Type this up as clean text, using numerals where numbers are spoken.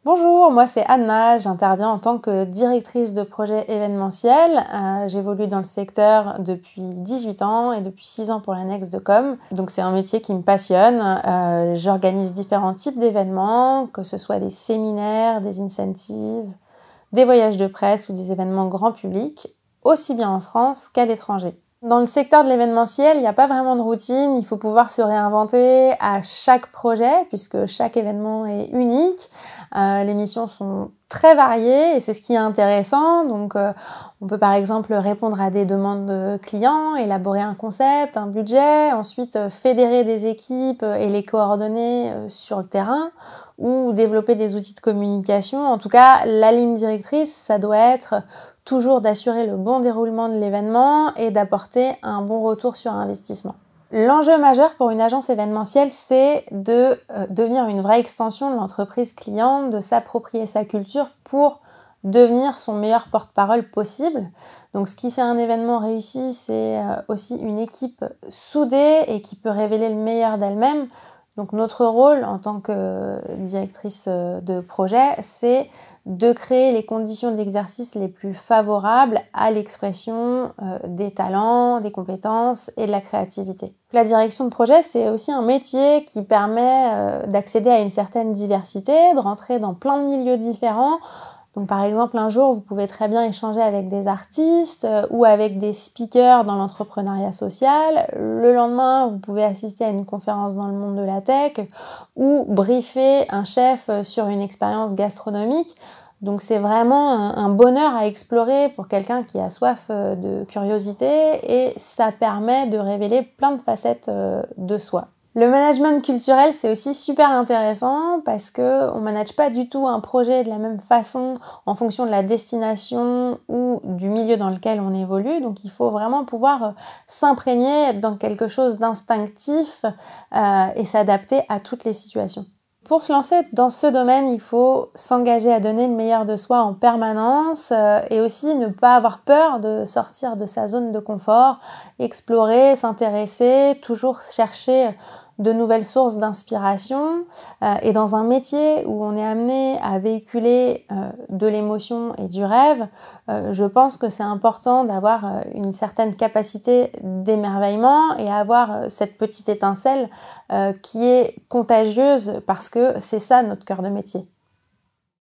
Bonjour, moi c'est Anna, j'interviens en tant que directrice de projet événementiel. J'évolue dans le secteur depuis 18 ans et depuis 6 ans pour l'annexe de com. Donc c'est un métier qui me passionne. J'organise différents types d'événements, que ce soit des séminaires, des incentives, des voyages de presse ou des événements grand public, aussi bien en France qu'à l'étranger. Dans le secteur de l'événementiel, il n'y a pas vraiment de routine, il faut pouvoir se réinventer à chaque projet puisque chaque événement est unique. Les missions sont très variées et c'est ce qui est intéressant. Donc on peut par exemple répondre à des demandes de clients, élaborer un concept, un budget, ensuite fédérer des équipes et les coordonner sur le terrain ou développer des outils de communication. En tout cas, la ligne directrice, ça doit être toujours d'assurer le bon déroulement de l'événement et d'apporter un bon retour sur investissement. L'enjeu majeur pour une agence événementielle, c'est de devenir une vraie extension de l'entreprise cliente, de s'approprier sa culture pour devenir son meilleur porte-parole possible. Donc ce qui fait un événement réussi, c'est aussi une équipe soudée et qui peut révéler le meilleur d'elle-même. Donc notre rôle en tant que directrice de projet, c'est de créer les conditions d'exercice les plus favorables à l'expression des talents, des compétences et de la créativité. La direction de projet, c'est aussi un métier qui permet d'accéder à une certaine diversité, de rentrer dans plein de milieux différents. Donc par exemple, un jour, vous pouvez très bien échanger avec des artistes ou avec des speakers dans l'entrepreneuriat social. Le lendemain, vous pouvez assister à une conférence dans le monde de la tech ou briefer un chef sur une expérience gastronomique. Donc c'est vraiment un bonheur à explorer pour quelqu'un qui a soif de curiosité et ça permet de révéler plein de facettes de soi. Le management culturel, c'est aussi super intéressant parce qu'on ne manage pas du tout un projet de la même façon en fonction de la destination ou du milieu dans lequel on évolue. Donc il faut vraiment pouvoir s'imprégner dans quelque chose d'instinctif et s'adapter à toutes les situations. Pour se lancer dans ce domaine, il faut s'engager à donner le meilleur de soi en permanence et aussi ne pas avoir peur de sortir de sa zone de confort, explorer, s'intéresser, toujours chercher de nouvelles sources d'inspiration et dans un métier où on est amené à véhiculer de l'émotion et du rêve, je pense que c'est important d'avoir une certaine capacité d'émerveillement et avoir cette petite étincelle qui est contagieuse parce que c'est ça notre cœur de métier.